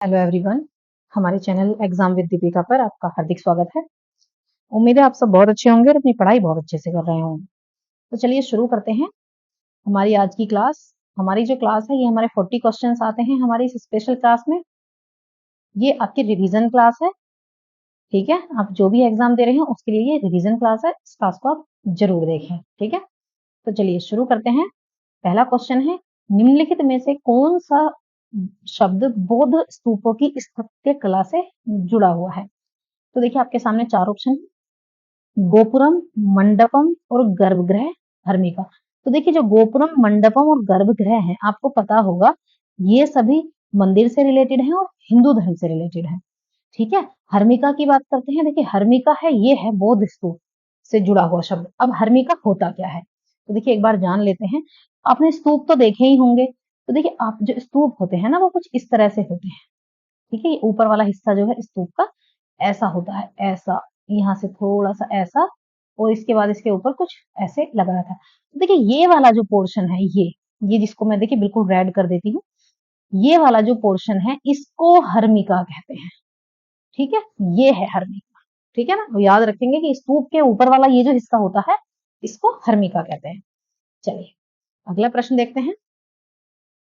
Hello everyone, हमारे channel exam with Deepika पर आपका हार्दिक स्वागत है। उम्मीद है आप सब बहुत अच्छे होंगे और अपनी पढ़ाई बहुत अच्छे से कर रहे होंगे। तो चलिए शुरू करते हैं हमारी आज की क्लास। हमारी जो क्लास है ये हमारे 40 क्वेश्चंस आते हैं हमारी इस स्पेशल क्लास में। ये आपकी रिवीजन क्लास है, ठीक है। आप जो भी एग्जाम दे रहे हैं उसके लिए ये रिवीजन क्लास है, इस क्लास को आप जरूर देखें, ठीक है। तो चलिए शुरू करते हैं। पहला क्वेश्चन है, निम्नलिखित में से कौन सा शब्द बौद्ध स्तूपों की स्थापत्य कला से जुड़ा हुआ है? तो देखिए आपके सामने चार ऑप्शन है, गोपुरम, मंडपम और गर्भगृह, हर्मिका। तो देखिए जो गोपुरम, मंडपम और गर्भगृह है, आपको पता होगा ये सभी मंदिर से रिलेटेड हैं और हिंदू धर्म से रिलेटेड है, ठीक है। हर्मिका की बात करते हैं। देखिए हर्मिका है, ये है बौद्ध स्तूप से जुड़ा हुआ शब्द। अब हर्मिका होता क्या है, तो देखिए एक बार जान लेते हैं। आपने स्तूप तो देखे ही होंगे। तो देखिए आप जो स्तूप होते हैं ना, वो कुछ इस तरह से होते हैं, ठीक है। ये ऊपर वाला हिस्सा जो है स्तूप का ऐसा होता है, ऐसा, यहाँ से थोड़ा सा ऐसा, और इसके बाद इसके ऊपर कुछ ऐसे लगा रहता है। तो देखिए ये वाला जो पोर्शन है, ये जिसको मैं देखिए बिल्कुल रेड कर देती हूँ, ये वाला जो पोर्शन है इसको हर्मिका कहते हैं, ठीक है। ये है हर्मिका, ठीक है ना। तो याद रखेंगे कि स्तूप के ऊपर वाला ये जो हिस्सा होता है इसको हर्मिका कहते हैं। चलिए अगला प्रश्न देखते हैं।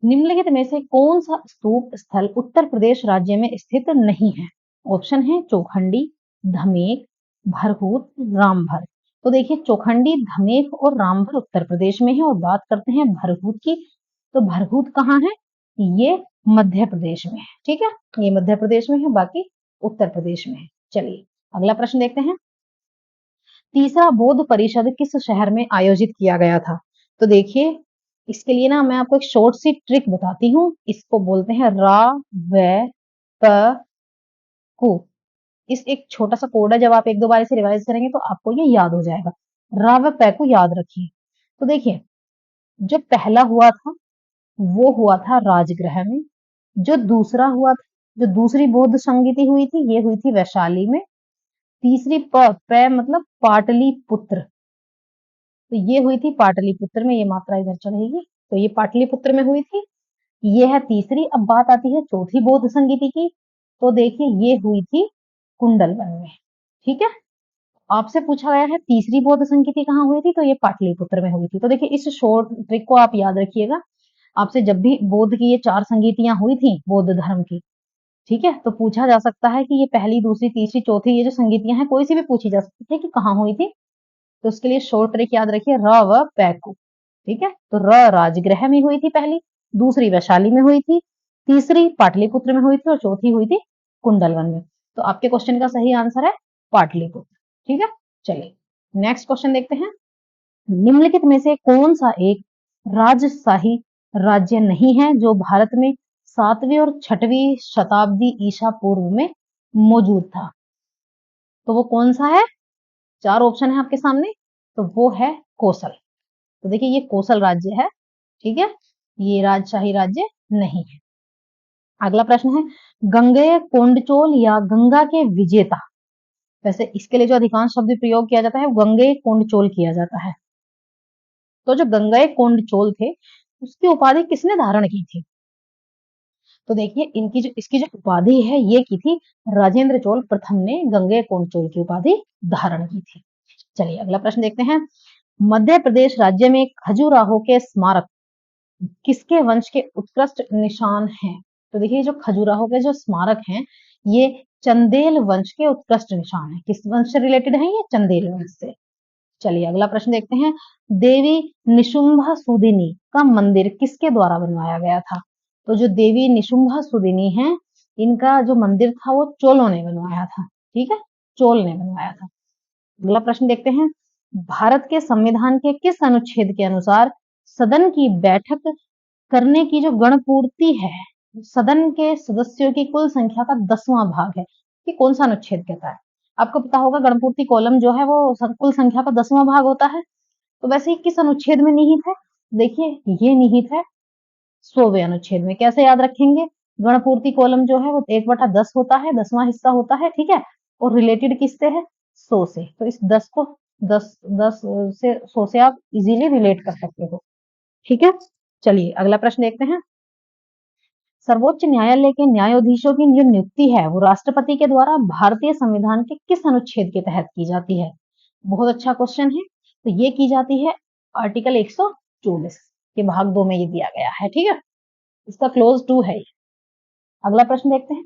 निम्नलिखित में से कौन सा स्तूप स्थल उत्तर प्रदेश राज्य में स्थित नहीं है? ऑप्शन है चौखंडी, धमेक, भरहूत, रामभर। तो देखिए चौखंडी, धमेक और रामभर उत्तर प्रदेश में है। और बात करते हैं भरहूत की, तो भरहूत कहाँ है? ये मध्य प्रदेश में है, ठीक है। ये मध्य प्रदेश में है, बाकी उत्तर प्रदेश में है। चलिए अगला प्रश्न देखते हैं। तीसरा बौद्ध परिषद किस शहर में आयोजित किया गया था? तो देखिए इसके लिए ना मैं आपको एक शॉर्ट सी ट्रिक बताती हूँ। इसको बोलते हैं रा व प कु। इस एक छोटा सा कोड है, जब आप एक दो बार इसे रिवाइज करेंगे तो आपको ये याद हो जाएगा। रा व प को याद रखिए। तो देखिए जो पहला हुआ था वो हुआ था राजगृह में। जो दूसरा हुआ था, जो दूसरी बौद्ध संगीति हुई थी, ये हुई थी वैशाली में। तीसरी प मतलब पाटलिपुत्र, तो ये हुई थी पाटलिपुत्र में। ये मात्रा इधर चढ़ेगी, तो ये पाटलिपुत्र में हुई थी। ये है तीसरी। अब बात आती है चौथी बौद्ध संगीति की, तो देखिए ये हुई थी कुंडलवन में, ठीक है। आपसे पूछा गया है तीसरी बौद्ध संगीति कहाँ हुई थी, तो ये पाटलिपुत्र में हुई थी। तो देखिए इस शॉर्ट ट्रिक को आप याद रखिएगा। आपसे जब भी बौद्ध की ये चार संगीतियां हुई थी बौद्ध धर्म की, ठीक है, तो पूछा जा सकता है कि ये पहली, दूसरी, तीसरी, चौथी, ये जो संगीतियां हैं कोई सी भी पूछी जा सकती है कि कहाँ हुई थी। तो उसके लिए शॉर्ट ट्रिक याद रखिए, र व पैकू, ठीक है। तो र राजगृह में हुई थी पहली, दूसरी वैशाली में हुई थी, तीसरी पाटलिपुत्र में हुई थी और चौथी हुई थी कुंडलवन में। तो आपके क्वेश्चन का सही आंसर है पाटलिपुत्र, ठीक है। चलिए नेक्स्ट क्वेश्चन देखते हैं। निम्नलिखित में से कौन सा एक राजशाही राज्य नहीं है जो भारत में 7वीं और 6वीं शताब्दी ईसा पूर्व में मौजूद था? तो वो कौन सा है? चार ऑप्शन है आपके सामने, तो वो है कोसल। तो देखिए ये कोसल राज्य है, ठीक है। ये राजशाही राज्य नहीं है। अगला प्रश्न है, गंगेय कोंडचोल या गंगा के विजेता। वैसे इसके लिए जो अधिकांश शब्द प्रयोग किया जाता है वो गंगेय कोंडचोल किया जाता है। तो जो गंगेय कोंडचोल थे उसकी उपाधि किसने धारण की थी? तो देखिए इसकी जो उपाधि है ये की थी राजेंद्र चोल प्रथम ने गंगेय कोंडचोल की उपाधि धारण की थी। चलिए अगला प्रश्न देखते हैं। मध्य प्रदेश राज्य में खजुराहो के स्मारक किसके वंश के उत्कृष्ट निशान हैं? तो देखिए जो खजुराहो के जो स्मारक हैं ये चंदेल वंश के उत्कृष्ट निशान है। किस वंश से रिलेटेड है? ये चंदेल वंश से। चलिए अगला प्रश्न देखते हैं। देवी निशुंभा सुदिनी का मंदिर किसके द्वारा बनवाया गया था? तो जो देवी निशुंभा सुदिनी है इनका जो मंदिर था वो चोलों ने बनवाया था, ठीक है। चोल ने बनवाया था। अगला प्रश्न देखते हैं। भारत के संविधान के किस अनुच्छेद के अनुसार सदन की बैठक करने की जो गणपूर्ति है, सदन के सदस्यों की कुल संख्या का 10वां भाग है, ये कौन सा अनुच्छेद कहता है? आपको पता होगा गणपूर्ति कॉलम जो है वो कुल संख्या का 10वां भाग होता है। तो वैसे ही किस अनुच्छेद में निहित है? देखिए ये निहित है 100वें अनुच्छेद में। कैसे याद रखेंगे? गणपूर्ति कॉलम जो है वो 1/10 होता है, 10वां हिस्सा होता है, ठीक है। और रिलेटेड किससे है? 100 से। तो इस 10 को 10 10 से 100 से आप इजीली रिलेट कर सकते हो, ठीक है। चलिए अगला प्रश्न देखते हैं। सर्वोच्च न्यायालय के न्यायाधीशों की जो नियुक्ति है वो राष्ट्रपति के द्वारा भारतीय संविधान के किस अनुच्छेद के तहत की जाती है? बहुत अच्छा क्वेश्चन है। तो ये की जाती है आर्टिकल 124 के भाग 2 में ये दिया गया है, ठीक है। इसका क्लोज 2 है। अगला प्रश्न देखते हैं,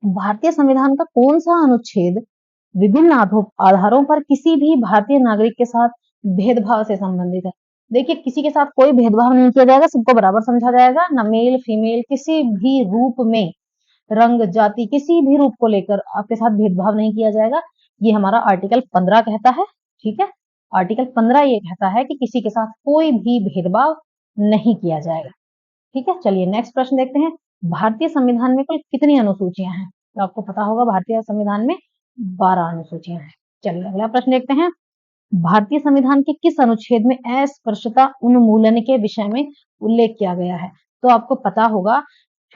भारतीय संविधान का कौन सा अनुच्छेद विभिन्न आधारों पर किसी भी भारतीय नागरिक के साथ भेदभाव से संबंधित है? देखिए, किसी के साथ कोई भेदभाव नहीं किया जाएगा, सबको बराबर समझा जाएगा, ना मेल फीमेल किसी भी रूप में, रंग जाति किसी भी रूप को लेकर आपके साथ भेदभाव नहीं किया जाएगा। ये हमारा आर्टिकल 15 कहता है, ठीक है। आर्टिकल 15 ये कहता है कि किसी के साथ कोई भी भेदभाव नहीं किया जाएगा, ठीक है। चलिए नेक्स्ट प्रश्न देखते हैं, भारतीय संविधान में कुल कितनी अनुसूचियां हैं? तो आपको पता होगा भारतीय संविधान में 12 अनुसूचियां हैं। चलिए अगला प्रश्न देखते हैं, भारतीय संविधान के किस अनुच्छेद में अस्पृश्यता उन्मूलन के विषय में उल्लेख किया गया है? तो आपको पता होगा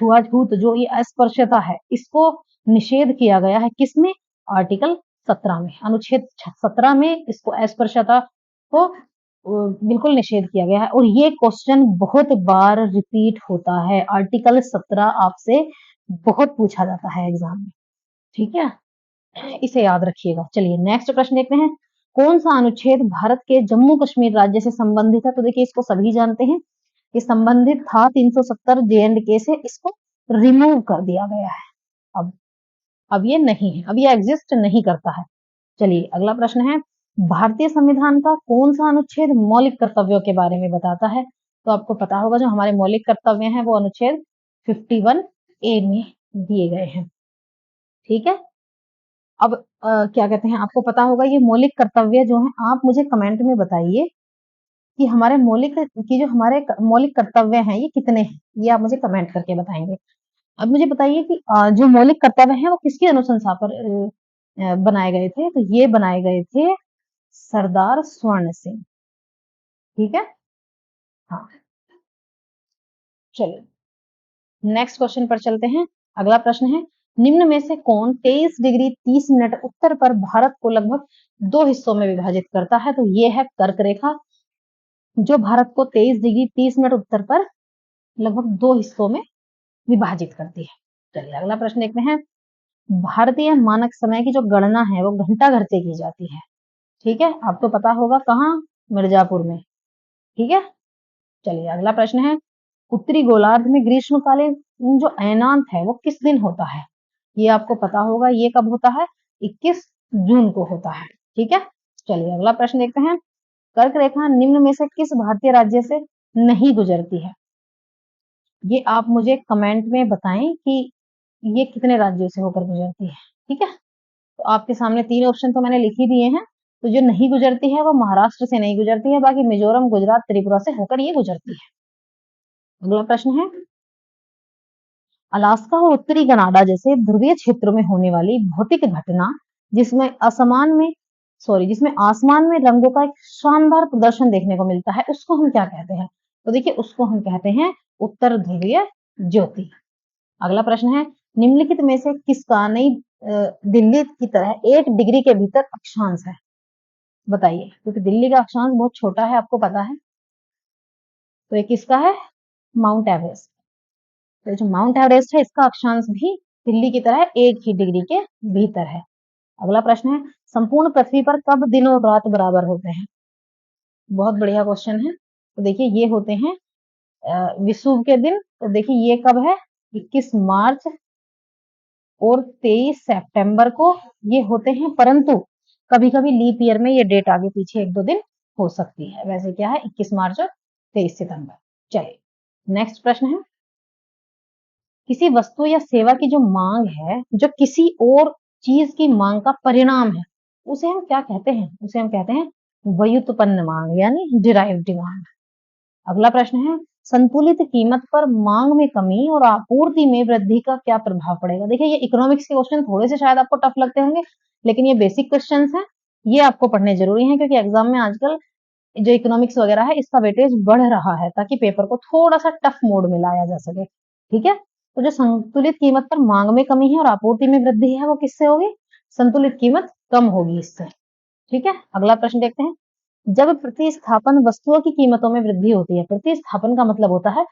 छुआछूत जो ये अस्पृश्यता है इसको निषेध किया गया है किसमें? आर्टिकल 17 में, अनुच्छेद 17 में इसको अस्पृश्यता को बिल्कुल निषेध किया गया है। और ये क्वेश्चन बहुत बार रिपीट होता है, आर्टिकल 17 आपसे बहुत पूछा जाता है एग्जाम में, ठीक है, इसे याद रखिएगा। चलिए नेक्स्ट प्रश्न देखते हैं, कौन सा अनुच्छेद भारत के जम्मू कश्मीर राज्य से संबंधित है? तो देखिए इसको सभी जानते हैं, ये संबंधित था 370 जे&के से, इसको रिमूव कर दिया गया है। अब ये नहीं है, अब ये एग्जिस्ट नहीं करता है। चलिए अगला प्रश्न है, भारतीय संविधान का कौन सा अनुच्छेद मौलिक कर्तव्यों के बारे में बताता है? तो आपको पता होगा जो हमारे मौलिक कर्तव्य हैं वो अनुच्छेद 51A में दिए गए हैं, ठीक है। अब क्या कहते हैं, आपको पता होगा ये मौलिक कर्तव्य जो है, आप मुझे कमेंट में बताइए कि हमारे हमारे मौलिक कर्तव्य हैं ये कितने हैं, ये आप मुझे कमेंट करके बताएंगे। अब मुझे बताइए कि जो मौलिक कर्तव्य हैं वो किसकी अनुशंसा पर बनाए गए थे? तो ये बनाए गए थे सरदार स्वर्ण सिंह, ठीक है। हाँ, चलिए नेक्स्ट क्वेश्चन पर चलते हैं। अगला प्रश्न है, निम्न में से कौन 23 डिग्री 30 मिनट उत्तर पर भारत को लगभग 2 हिस्सों में विभाजित करता है? तो ये है कर्क रेखा जो भारत को 23 डिग्री 30 मिनट उत्तर पर लगभग 2 हिस्सों में विभाजित करती है। चलिए अगला प्रश्न देखते हैं, भारतीय मानक समय की जो गणना है वो घंटा घर से की जाती है, ठीक है। आपको पता होगा कहाँ? मिर्जापुर में, ठीक है। चलिए अगला प्रश्न है, उत्तरी गोलार्ध में ग्रीष्मकालीन जो अयनांत है वो किस दिन होता है? ये आपको पता होगा, ये कब होता है? 21 जून को होता है, ठीक है। चलिए अगला प्रश्न देखते हैं, कर्क रेखा निम्न में से किस भारतीय राज्य से नहीं गुजरती है? ये आप मुझे कमेंट में बताएं कि ये कितने राज्यों से होकर गुजरती है, ठीक है। तो आपके सामने 3 ऑप्शन तो मैंने लिख ही दिए हैं। तो जो नहीं गुजरती है वो महाराष्ट्र से नहीं गुजरती है, बाकी मिजोरम, गुजरात, त्रिपुरा से होकर ये गुजरती है। अगला प्रश्न है, अलास्का और उत्तरी कनाडा जैसे ध्रुवीय क्षेत्रों में होने वाली भौतिक घटना जिसमें जिसमें आसमान में रंगों का एक शानदार प्रदर्शन देखने को मिलता है, उसको हम क्या कहते हैं? तो देखिए उसको हम कहते हैं उत्तर ध्रुवीय ज्योति। अगला प्रश्न है, निम्नलिखित में से किसका नई दिल्ली की तरह 1 डिग्री के भीतर अक्षांश है? बताइए, क्योंकि दिल्ली का अक्षांश बहुत छोटा है, आपको पता है। तो ये किसका है? Mount Everest. तो जो माउंट एवरेस्ट है इसका अक्षांश भी दिल्ली की तरह 1 ही डिग्री के भीतर है। अगला प्रश्न है, संपूर्ण पृथ्वी पर कब दिन और रात बराबर होते हैं? बहुत बढ़िया क्वेश्चन है। तो देखिए ये होते हैं विषुव के दिन। तो देखिए ये कब है? 21 मार्च और 23 सितंबर को ये होते हैं, परंतु कभी कभी लीप ईयर में ये डेट आगे पीछे 1-2 दिन हो सकती है। वैसे क्या है, 21 मार्च और 23 सितंबर। चलिए नेक्स्ट प्रश्न है, किसी वस्तु या सेवा की जो मांग है जो किसी और चीज की मांग का परिणाम है उसे हम क्या कहते हैं? उसे हम कहते हैं व्युत्पन्न मांग यानी डिराइव्ड डिमांड। अगला प्रश्न है, संतुलित कीमत पर मांग में कमी और आपूर्ति में वृद्धि का क्या प्रभाव पड़ेगा? देखिए ये इकोनॉमिक्स के क्वेश्चन थोड़े से शायद आपको टफ लगते होंगे, लेकिन ये बेसिक क्वेश्चंस हैं, ये आपको पढ़ने जरूरी हैं क्योंकि एग्जाम में आजकल जो इकोनॉमिक्स वगैरह है इसका वेटेज बढ़ रहा है ताकि पेपर को थोड़ा सा टफ मोड में लाया जा सके, ठीक है। तो जो संतुलित कीमत पर मांग में कमी है और आपूर्ति में वृद्धि है वो किससे होगी? संतुलित कीमत कम होगी इससे, ठीक है। अगला प्रश्न देखते हैं, जब प्रतिस्थापन वस्तुओं की कीमतों में वृद्धि होती है, प्रतिस्थापन का मतलब होता है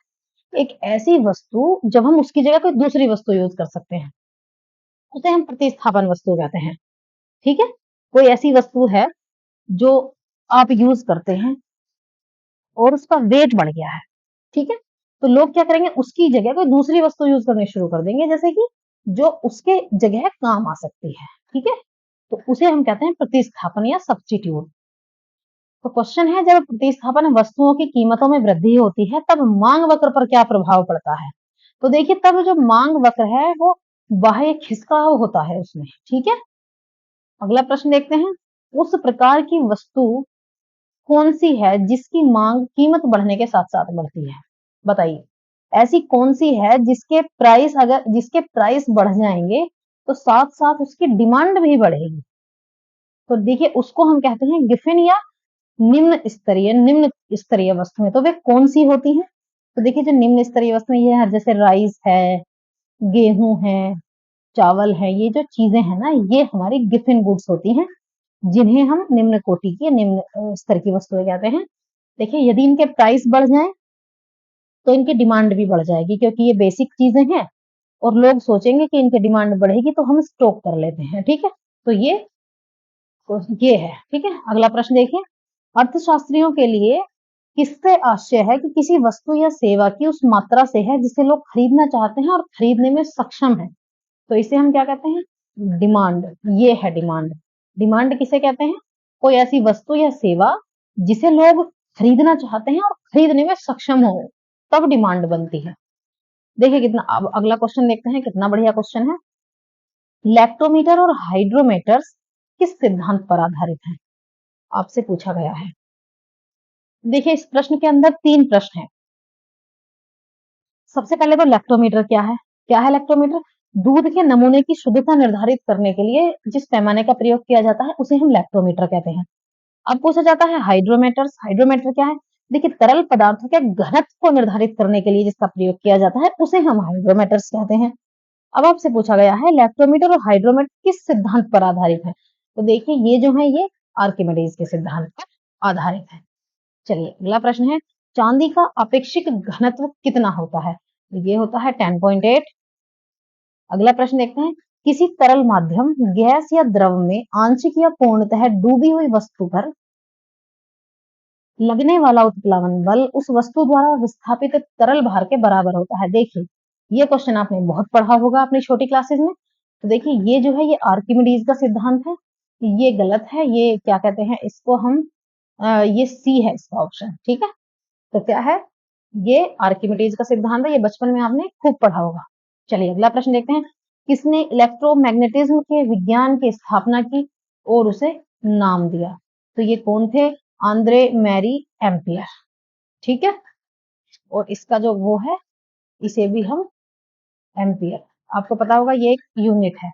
एक ऐसी वस्तु जब हम उसकी जगह कोई दूसरी वस्तु यूज कर सकते हैं, उसे हम प्रतिस्थापन वस्तु कहते हैं। ठीक है, कोई ऐसी वस्तु है जो आप यूज करते हैं और उसका वेट बढ़ गया है, ठीक है, तो लोग क्या करेंगे, उसकी जगह कोई दूसरी वस्तु यूज करनी शुरू कर देंगे, जैसे कि जो उसके जगह काम आ सकती है। ठीक है, तो उसे हम कहते हैं प्रतिस्थापन या सब्स्टिट्यूट। तो क्वेश्चन है, जब प्रतिस्थापन वस्तुओं की कीमतों में वृद्धि होती है तब मांग वक्र पर क्या प्रभाव पड़ता है? तो देखिए, तब जो मांग वक्र है वो बाह्य खिसकाव होता है उसमें। ठीक है, अगला प्रश्न देखते हैं, उस प्रकार की वस्तु कौन सी है जिसकी मांग कीमत बढ़ने के साथ साथ बढ़ती है? बताइए, ऐसी कौन सी है जिसके प्राइस बढ़ जाएंगे तो साथ साथ उसकी डिमांड भी बढ़ेगी? तो देखिए, उसको हम कहते हैं गिफिन या निम्न स्तरीय वस्तुएं। तो वे कौन सी होती हैं? तो देखिए, जो निम्न स्तरीय वस्तुएं ये है, जैसे राइस है, गेहूं है, चावल है, ये जो चीजें हैं ना, ये हमारी गिफिन गुड्स होती हैं, जिन्हें हम निम्न कोटि की निम्न स्तर की वस्तुएं कहते हैं। देखिए, यदि इनके प्राइस बढ़ जाएं तो इनकी डिमांड भी बढ़ जाएगी, क्योंकि ये बेसिक चीजें हैं और लोग सोचेंगे कि इनकी डिमांड बढ़ेगी तो हम स्टॉक कर लेते हैं। ठीक है, तो ये है। ठीक है, अगला प्रश्न देखिए, अर्थशास्त्रियों के लिए किससे आशय है कि किसी वस्तु या सेवा की उस मात्रा से है जिसे लोग खरीदना चाहते हैं और खरीदने में सक्षम है? तो इसे हम क्या कहते हैं? डिमांड। ये है डिमांड। डिमांड किसे कहते हैं? कोई ऐसी वस्तु या सेवा जिसे लोग खरीदना चाहते हैं और खरीदने में सक्षम हो, तब डिमांड बनती है। देखिए कितना, अब अगला क्वेश्चन देखते हैं, कितना बढ़िया क्वेश्चन है। लैक्टोमीटर और हाइड्रोमीटर्स किस सिद्धांत पर आधारित हैं? आपसे पूछा गया है। देखिए, इस प्रश्न के अंदर 3 प्रश्न हैं। सबसे पहले तो लैक्टोमीटर क्या है? क्या है लैक्टोमीटर? दूध के नमूने की शुद्धता निर्धारित करने के लिए जिस पैमाने का प्रयोग किया जाता है उसे हम लैक्टोमीटर कहते हैं। अब पूछा जाता है हाइड्रोमीटर्स। हाइड्रोमीटर क्या है? देखिए, तरल पदार्थों के घनत्व को निर्धारित करने के लिए जिसका प्रयोग किया जाता है उसे हम हाइड्रोमीटर्स कहते हैं। अब आपसे पूछा गया है लैक्टोमीटर और हाइड्रोमीटर किस सिद्धांत पर आधारित है? तो देखिए, ये जो है ये आर्किमिडीज के सिद्धांत पर आधारित है। चलिए, अगला प्रश्न है, चांदी का अपेक्षिक घनत्व कितना होता है? तो ये होता है 10.8। अगला प्रश्न देखते हैं, किसी तरल माध्यम, गैस या द्रव में आंशिक या पूर्णतः डूबी हुई वस्तु पर लगने वाला उत्प्लावन बल उस वस्तु द्वारा विस्थापित तरल भार के बराबर होता है। देखिए, ये क्वेश्चन आपने बहुत पढ़ा होगा अपनी छोटी क्लासेस में। तो देखिए, ये जो है ये आर्किमिडीज का सिद्धांत है। ये गलत है, ये क्या कहते हैं इसको हम, ये सी है इसका ऑप्शन। ठीक है, तो क्या है, ये आर्किमिडीज का सिद्धांत है, ये बचपन में आपने खूब पढ़ा होगा। चलिए, अगला प्रश्न देखते हैं, किसने इलेक्ट्रोमैग्नेटिज्म के विज्ञान की स्थापना की और उसे नाम दिया? तो ये कौन थे? Andre Marie ampere. ठीक है, और इसका जो वो है, इसे भी हम एम्पियर, आपको पता होगा ये एक यूनिट है।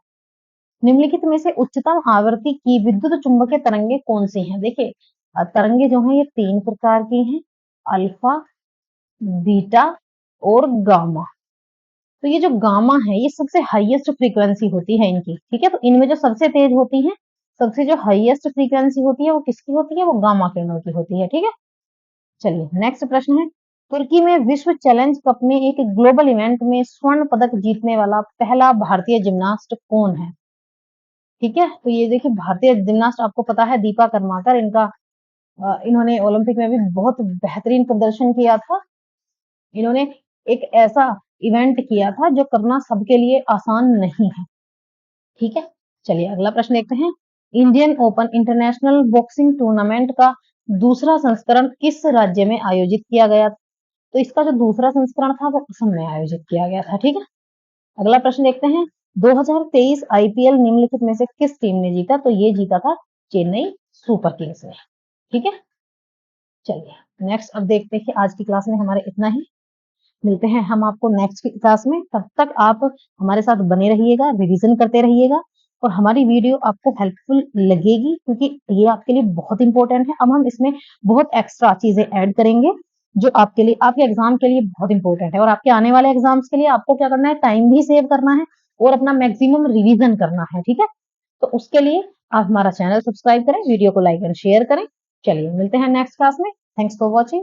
निम्नलिखित में से उच्चतम आवृत्ति की विद्युत चुंबकीय तरंगे कौन सी हैं? देखिए, तरंगे जो हैं ये 3 प्रकार की हैं, अल्फा, बीटा और गामा। तो ये जो गामा है ये सबसे हाईएस्ट फ्रीक्वेंसी होती है इनकी। ठीक है, तो इनमें जो सबसे तेज होती है, सबसे जो हाईएस्ट फ्रीक्वेंसी होती है वो किसकी होती है? वो गामा किरणों की होती है। ठीक है, चलिए नेक्स्ट प्रश्न है, तुर्की में विश्व चैलेंज कप में एक ग्लोबल इवेंट में स्वर्ण पदक जीतने वाला पहला भारतीय जिम्नास्ट कौन है? ठीक है, तो ये देखिए, भारतीय जिम्नास्ट आपको पता है दीपा कर्माकर, इन्होंने ओलंपिक में भी बहुत बेहतरीन प्रदर्शन किया था। इन्होंने एक ऐसा इवेंट किया था जो करना सबके लिए आसान नहीं है। ठीक है, चलिए अगला प्रश्न देखते हैं, Indian open international boxing tournament का दूसरा संस्करण किस राज्य में आयोजित किया गया? तो इसका जो दूसरा संस्करण था वो असम में आयोजित किया गया था। ठीक है, अगला प्रश्न देखते हैं, 2023 आईपीएल निम्नलिखित में से किस टीम ने जीता? तो ये जीता था चेन्नई सुपर किंग्स ने। ठीक है, चलिए नेक्स्ट अब देखते हैं कि आज की क्लास में हमारे इतना ही। मिलते हैं हम आपको नेक्स्ट क्लास में, तब तक आप हमारे साथ बने रहिएगा, रिवीजन करते रहिएगा और हमारी वीडियो आपको हेल्पफुल लगेगी क्योंकि ये आपके लिए बहुत इंपॉर्टेंट है। अब हम इसमें बहुत एक्स्ट्रा चीजें ऐड करेंगे जो आपके लिए, आपके एग्जाम के लिए बहुत इंपॉर्टेंट है और आपके आने वाले एग्जाम्स के लिए आपको क्या करना है, टाइम भी सेव करना है और अपना मैक्सिमम रिवीजन करना है। ठीक है, तो उसके लिए आप हमारा चैनल सब्सक्राइब करें, वीडियो को लाइक एंड शेयर करें। चलिए मिलते हैं नेक्स्ट क्लास में। Thanks for watching.